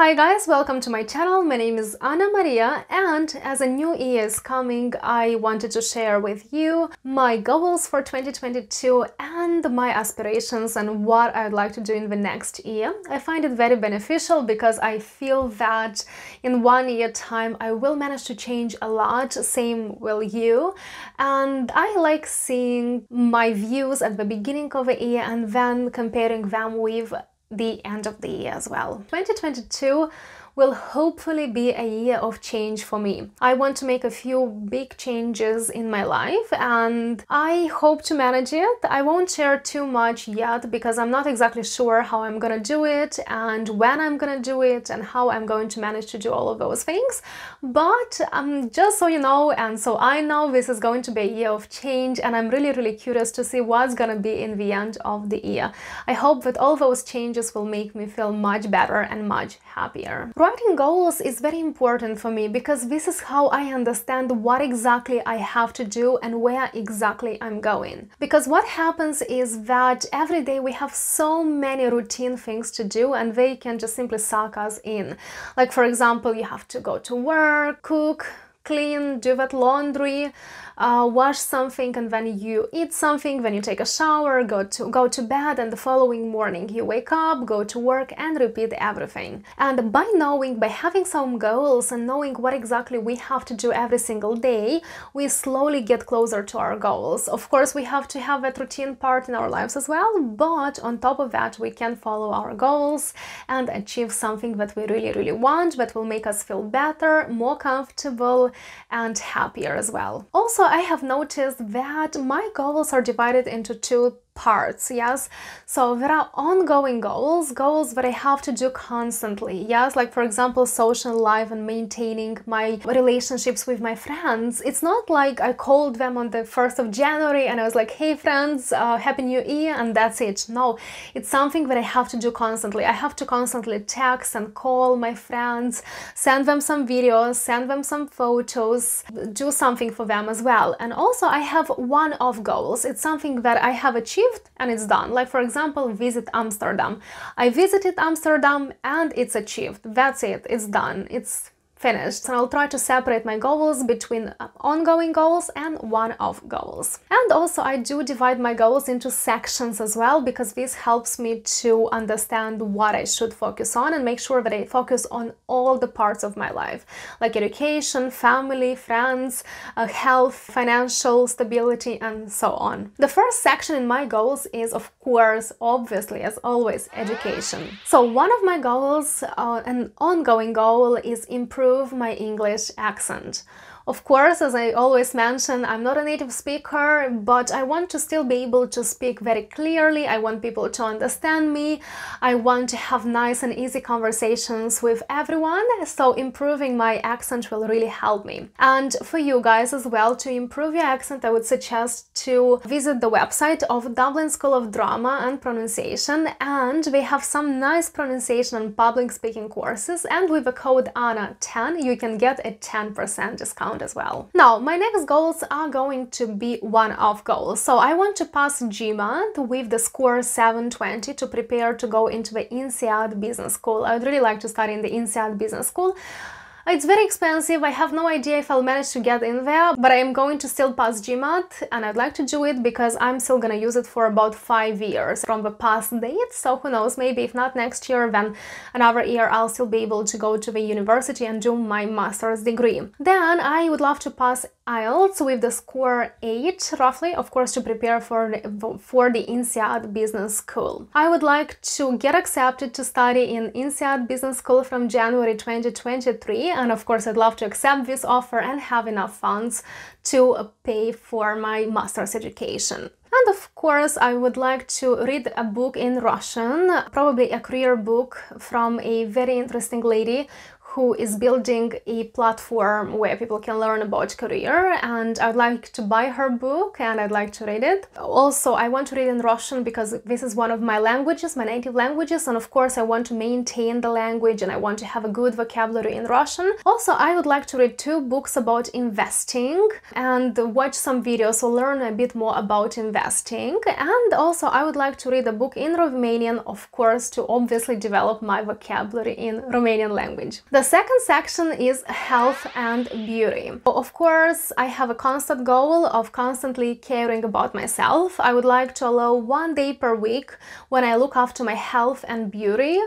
Hi guys, welcome to my channel. My name is Anna Maria, and as a new year is coming, I wanted to share with you my goals for 2022 and my aspirations and what I'd like to do in the next year. I find it very beneficial because I feel that in 1 year time I will manage to change a lot, same will you. And I like seeing my views at the beginning of the year and then comparing them with the end of the year as well. 2022 will hopefully be a year of change for me. I want to make a few big changes in my life and I hope to manage it. I won't share too much yet because I'm not exactly sure how I'm gonna do it and when I'm gonna do it and how I'm going to manage to do all of those things. But just so you know, and so I know, this is going to be a year of change and I'm really curious to see what's gonna be in the end of the year. I hope that all those changes will make me feel much better and much happier. Writing goals is very important for me because this is how I understand what exactly I have to do and where exactly I'm going. Because what happens is that every day we have so many routine things to do and they can just simply suck us in. Like for example, you have to go to work, cook, clean, do that laundry, wash something, and then you eat something, then you take a shower, go to bed, and the following morning you wake up, go to work, and repeat everything. And by having some goals and knowing what exactly we have to do every single day, we slowly get closer to our goals. Of course, we have to have that routine part in our lives as well, but on top of that, we can follow our goals and achieve something that we really want, that will make us feel better, more comfortable, and happier as well. Also, I have noticed that my goals are divided into two parts, yes? So there are ongoing goals that I have to do constantly, yes? Like for example, social life and maintaining my relationships with my friends. It's not like I called them on the 1st of January and I was like, hey friends, Happy New Year, and that's it. No, it's something that I have to do constantly. I have to constantly text and call my friends, send them some videos, send them some photos, do something for them as well. And also I have one-off goals. It's something that I have achieved and it's done. Like for example, visit Amsterdam. I visited Amsterdam and it's achieved. That's it. It's done. It's finished. And I'll try to separate my goals between ongoing goals and one-off goals. And also I do divide my goals into sections as well because this helps me to understand what I should focus on and make sure that I focus on all the parts of my life, like education, family, friends, health, financial stability, and so on. The first section in my goals is, of course, obviously, as always, education. So one of my goals, an ongoing goal, is improve my English accent. Of course, as I always mention, I'm not a native speaker, but I want to still be able to speak very clearly. I want people to understand me. I want to have nice and easy conversations with everyone, so improving my accent will really help me. And for you guys as well, to improve your accent, I would suggest to visit the website of Dublin School of Drama and Pronunciation, and they have some nice pronunciation and public speaking courses, and with the code ANNA10 you can get a 10% discount as well. Now, my next goals are going to be one-off goals. So I want to pass GMAT with the score 720 to prepare to go into the INSEAD Business School. I would really like to study in the INSEAD Business School. It's very expensive. I have no idea if I'll manage to get in there, but I am going to still pass GMAT and I'd like to do it because I'm still gonna use it for about 5 years from the past date. So who knows, maybe if not next year, then another year I'll still be able to go to the university and do my master's degree. Then I would love to pass IELTS with the score 8 roughly, of course, to prepare for the INSEAD Business School. I would like to get accepted to study in INSEAD Business School from January 2023, and of course I'd love to accept this offer and have enough funds to pay for my master's education. And of course, I would like to read a book in Russian, probably a career book from a very interesting lady who is building a platform where people can learn about career, and I'd like to buy her book and I'd like to read it. Also, I want to read in Russian because this is one of my languages, my native languages, and of course I want to maintain the language and I want to have a good vocabulary in Russian. Also, I would like to read 2 books about investing and watch some videos to learn a bit more about investing. And also I would like to read a book in Romanian, of course, to obviously develop my vocabulary in Romanian language. The second section is health and beauty. Of course, I have a constant goal of constantly caring about myself. I would like to allow 1 day per week when I look after my health and beauty.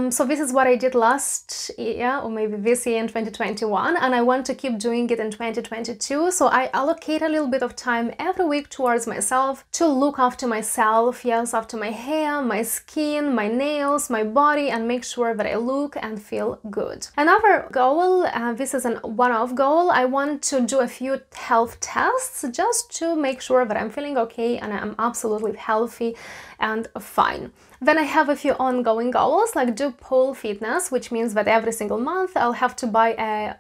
So this is what I did last year, or maybe this year in 2021, and I want to keep doing it in 2022. So I allocate a little bit of time every week towards myself to look after myself, yes, after my hair, my skin, my nails, my body, and make sure that I look and feel good. Another goal, this is a one-off goal, I want to do a few health tests just to make sure that I'm feeling okay and I'm absolutely healthy and fine. Then I have a few ongoing goals, like do pole fitness, which means that every single month I'll have to buy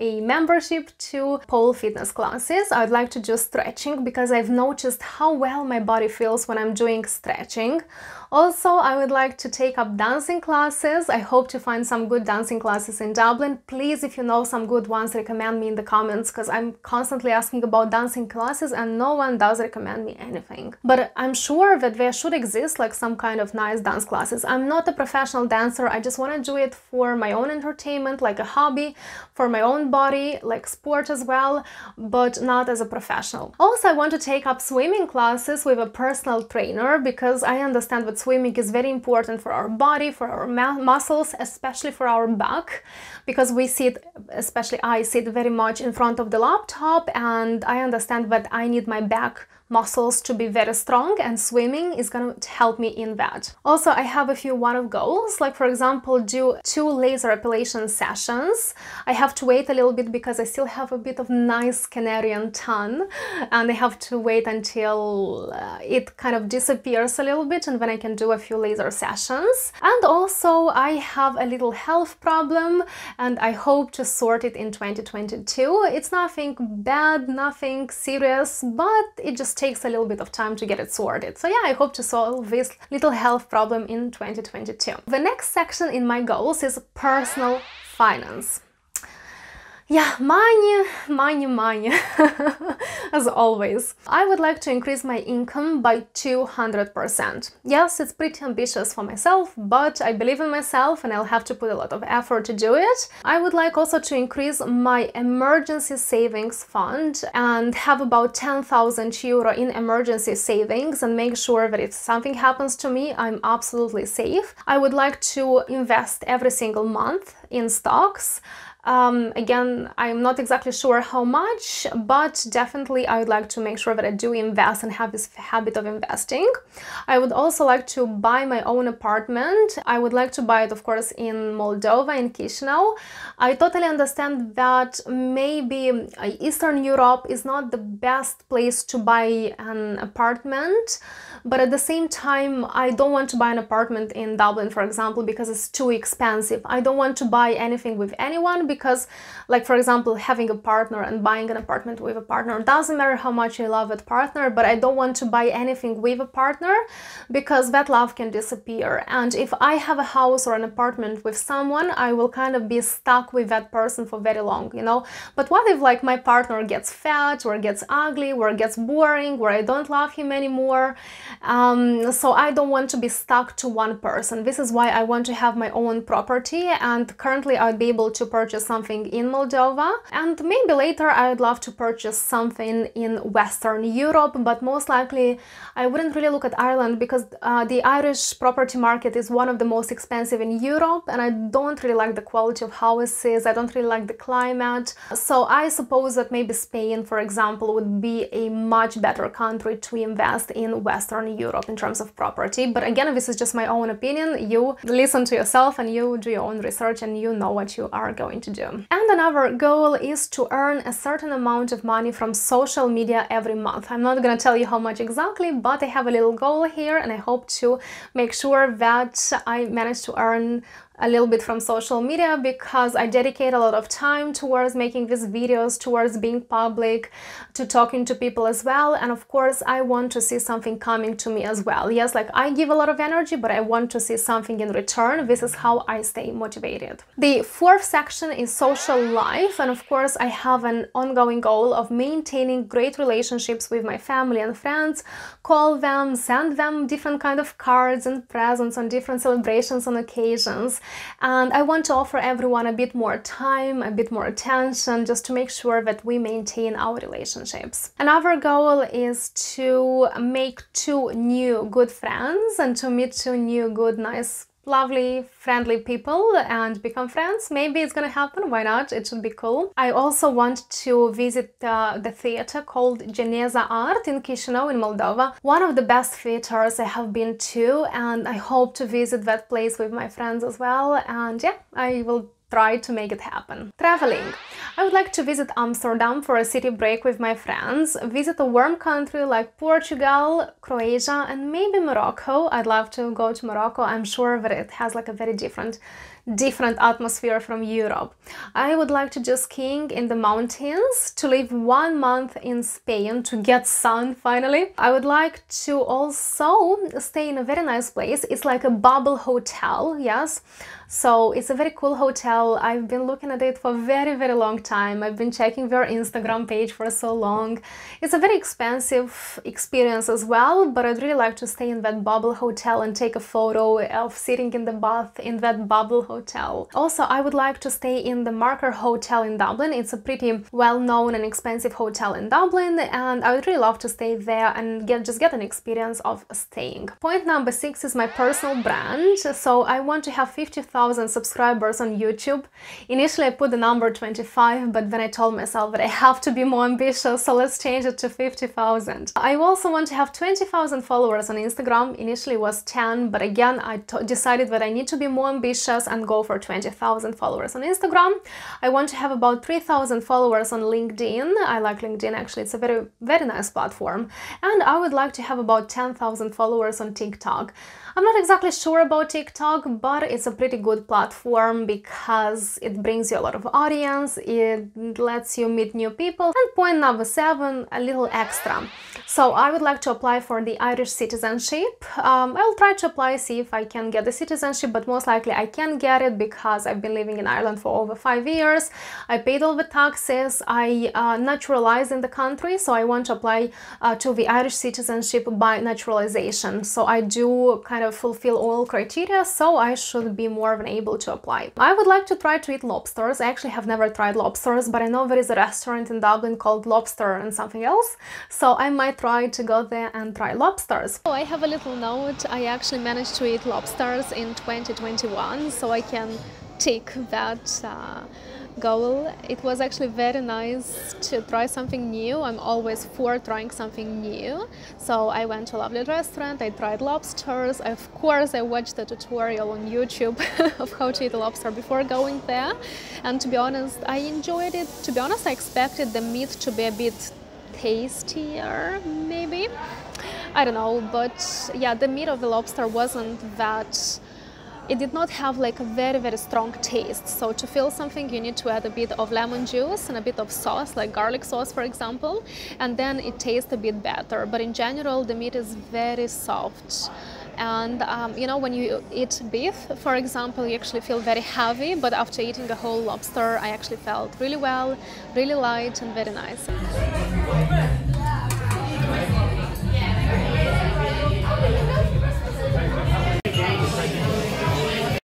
a membership to pole fitness classes. I'd like to do stretching because I've noticed how well my body feels when I'm doing stretching. Also, I would like to take up dancing classes. I hope to find some good dancing classes in Dublin. Please, if you know some good ones, recommend me in the comments, because I'm constantly asking about dancing classes and no one does recommend me anything. But I'm sure that there should exist like some kind of nice dance classes. I'm not a professional dancer. I just want to do it for my own entertainment, like a hobby, for my own body, like sport as well, but not as a professional. Also, I want to take up swimming classes with a personal trainer because I understand that swimming is very important for our body, for our muscles, especially for our back, because we sit, especially I sit very much in front of the laptop, and I understand that I need my back muscles to be very strong, and swimming is going to help me in that. Also, I have a few one-off goals, like for example, do 2 laser epilation sessions. I have to wait a little bit because I still have a bit of nice Canarian tan, and I have to wait until it kind of disappears a little bit, and then I can do a few laser sessions. And also, I have a little health problem, and I hope to sort it in 2022. It's nothing bad, nothing serious, but it just takes a little bit of time to get it sorted. So yeah, I hope to solve this little health problem in 2022. The next section in my goals is personal finance. Yeah, money, as always. I would like to increase my income by 200%. Yes, it's pretty ambitious for myself, but I believe in myself and I'll have to put a lot of effort to do it. I would like also to increase my emergency savings fund and have about 10,000 euro in emergency savings and make sure that if something happens to me, I'm absolutely safe. I would like to invest every single month in stocks. Again, I'm not exactly sure how much, but definitely I would like to make sure that I do invest and have this habit of investing. I would also like to buy my own apartment. I would like to buy it, of course, in Moldova, in Chisinau. I totally understand that maybe Eastern Europe is not the best place to buy an apartment, but at the same time, I don't want to buy an apartment in Dublin, for example, because it's too expensive. I don't want to buy anything with anyone because, like, for example, having a partner and buying an apartment with a partner, doesn't matter how much I love that partner, but I don't want to buy anything with a partner because that love can disappear. And if I have a house or an apartment with someone, I will kind of be stuck with that person for very long, you know. But what if, like, my partner gets fat or gets ugly or gets boring, where I don't love him anymore? So I don't want to be stuck to one person. This is why I want to have my own property, and currently I would be able to purchase something in Moldova, and maybe later I would love to purchase something in Western Europe, but most likely I wouldn't really look at Ireland because the Irish property market is one of the most expensive in Europe, and I don't really like the quality of houses, I don't really like the climate. So I suppose that maybe Spain, for example, would be a much better country to invest in Western Europe in terms of property. But again, this is just my own opinion. You listen to yourself and you do your own research and you know what you are going to do. And another goal is to earn a certain amount of money from social media every month. I'm not going to tell you how much exactly, but I have a little goal here and I hope to make sure that I manage to earn a little bit from social media, because I dedicate a lot of time towards making these videos, towards being public, to talking to people as well. And of course, I want to see something coming to me as well. Yes, like I give a lot of energy, but I want to see something in return. This is how I stay motivated. The fourth section is social life. And of course, I have an ongoing goal of maintaining great relationships with my family and friends, call them, send them different kind of cards and presents on different celebrations and occasions. And I want to offer everyone a bit more time, a bit more attention, just to make sure that we maintain our relationships. Another goal is to make 2 new good friends and to meet 2 new good, nice, lovely, friendly people and become friends. Maybe it's gonna happen, why not? It should be cool. I also want to visit the theater called Geneza Art in Chisinau in Moldova. One of the best theaters I have been to, and I hope to visit that place with my friends as well. And yeah, I will try to make it happen. Traveling. I would like to visit Amsterdam for a city break with my friends, visit a warm country like Portugal, Croatia, and maybe Morocco. I'd love to go to Morocco. I'm sure that it has like a very different atmosphere from Europe. I would like to do skiing in the mountains, to live 1 month in Spain to get sun finally. I would like to also stay in a very nice place. It's like a bubble hotel, yes. So it's a very cool hotel. I've been looking at it for a very, very long time. I've been checking their Instagram page for so long. It's a very expensive experience as well, but I'd really like to stay in that bubble hotel and take a photo of sitting in the bath in that bubble hotel. Also, I would like to stay in the Marker Hotel in Dublin. It's a pretty well-known and expensive hotel in Dublin, and I would really love to stay there and just get an experience of staying. Point number 6 is my personal brand. So I want to have 50,000 subscribers on YouTube. Initially I put the number 25, but then I told myself that I have to be more ambitious, so let's change it to 50,000. I also want to have 20,000 followers on Instagram. Initially it was 10, but again I decided that I need to be more ambitious and go for 20,000 followers on Instagram. I want to have about 3,000 followers on LinkedIn. I like LinkedIn, actually. It's a very, very nice platform. And I would like to have about 10,000 followers on TikTok. I'm not exactly sure about TikTok, but it's a pretty good platform because it brings you a lot of audience, it lets you meet new people. And point number 7, a little extra. So I would like to apply for the Irish citizenship. I'll try to apply, see if I can get the citizenship, but most likely I can get it because I've been living in Ireland for over 5 years. I paid all the taxes, I naturalized in the country, so I want to apply to the Irish citizenship by naturalization. So I do kind of fulfill all criteria, so I should be more than able to apply. I would like to try to eat lobsters. I actually have never tried lobsters, but I know there is a restaurant in Dublin called Lobster and something else, so I might try to go there and try lobsters. So I have a little note. I actually managed to eat lobsters in 2021, so I can tick that goal. It was actually very nice to try something new. I'm always for trying something new. So I went to a lovely restaurant, I tried lobsters. Of course, I watched a tutorial on YouTube of how to eat a lobster before going there. And to be honest, I enjoyed it. To be honest, I expected the meat to be a bit tastier, maybe. I don't know, but yeah, the meat of the lobster wasn't that... It did not have like a very, very strong taste. So to feel something, you need to add a bit of lemon juice and a bit of sauce, like garlic sauce, for example, and then it tastes a bit better. But in general, the meat is very soft. And you know, when you eat beef, for example, you actually feel very heavy, but after eating a whole lobster, I actually felt really well, really light and very nice.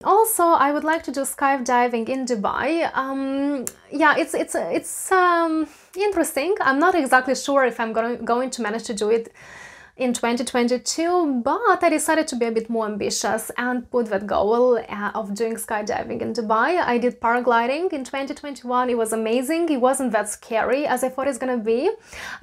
Also, I would like to do skydiving in Dubai. Yeah, it's interesting. I'm not exactly sure if I'm going to manage to do it in 2022, but I decided to be a bit more ambitious and put that goal of doing skydiving in Dubai. I did paragliding in 2021. It was amazing. It wasn't that scary as I thought it's gonna be.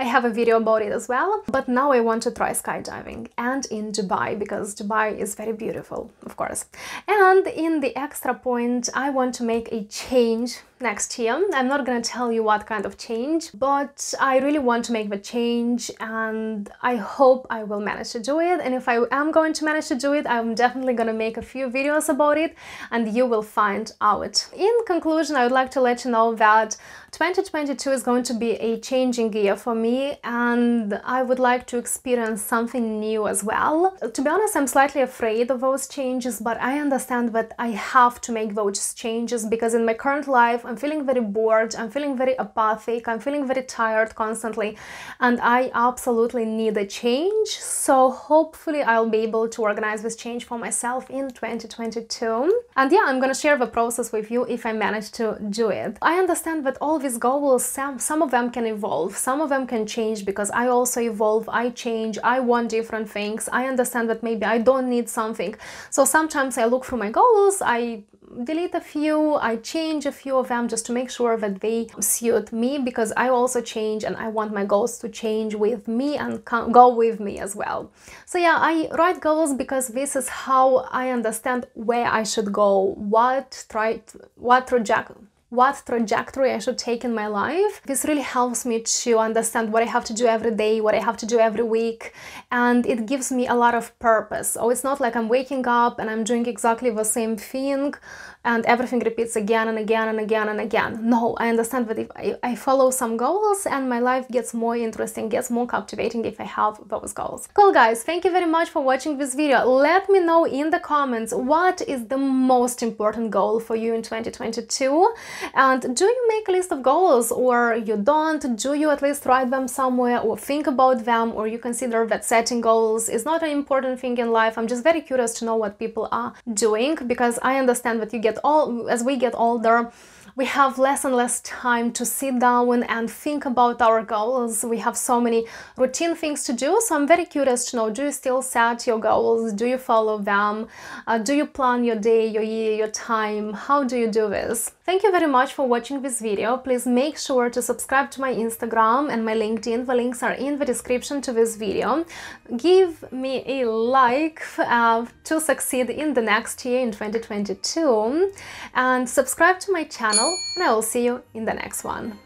I have a video about it as well, but now I want to try skydiving, and in Dubai, because Dubai is very beautiful, of course. And in the extra point, I want to make a change. next year. I'm not gonna tell you what kind of change, but I really want to make the change, and I hope I will manage to do it. And if I am going to manage to do it, I'm definitely gonna make a few videos about it, and you will find out. In conclusion, I would like to let you know that 2022 is going to be a changing year for me, and I would like to experience something new as well. To be honest, I'm slightly afraid of those changes, but I understand that I have to make those changes because in my current life I'm feeling very bored, I'm feeling very apathic, I'm feeling very tired constantly, and I absolutely need a change. So hopefully I'll be able to organize this change for myself in 2022. And yeah, I'm gonna share the process with you if I manage to do it. I understand that all these goals, some of them can evolve, some of them can change because I also evolve, I change, I want different things. I understand that maybe I don't need something. So sometimes I look through my goals, I delete a few, I change a few of them just to make sure that they suit me, because I also change and I want my goals to change with me and go with me as well. So yeah, I write goals because this is how I understand where I should go, what trajectory I should take in my life. This really helps me to understand what I have to do every day, what I have to do every week, and it gives me a lot of purpose. So it's not like I'm waking up and I'm doing exactly the same thing and everything repeats again and again and again and again. No, I understand that if I follow some goals, and my life gets more interesting, gets more captivating if I have those goals. Cool guys, thank you very much for watching this video. Let me know in the comments what is the most important goal for you in 2022. And do you make a list of goals, or you don't? Do you at least write them somewhere or think about them, or you consider that setting goals is not an important thing in life? I'm just very curious to know what people are doing, because I understand that as we get older, we have less and less time to sit down and think about our goals. We have so many routine things to do. So I'm very curious to know, do you still set your goals? Do you follow them? Do you plan your day, your year, your time? How do you do this? Thank you very much for watching this video. Please make sure to subscribe to my Instagram and my LinkedIn. The links are in the description to this video. Give me a like to succeed in the next year in 2022, and subscribe to my channel, and I will see you in the next one.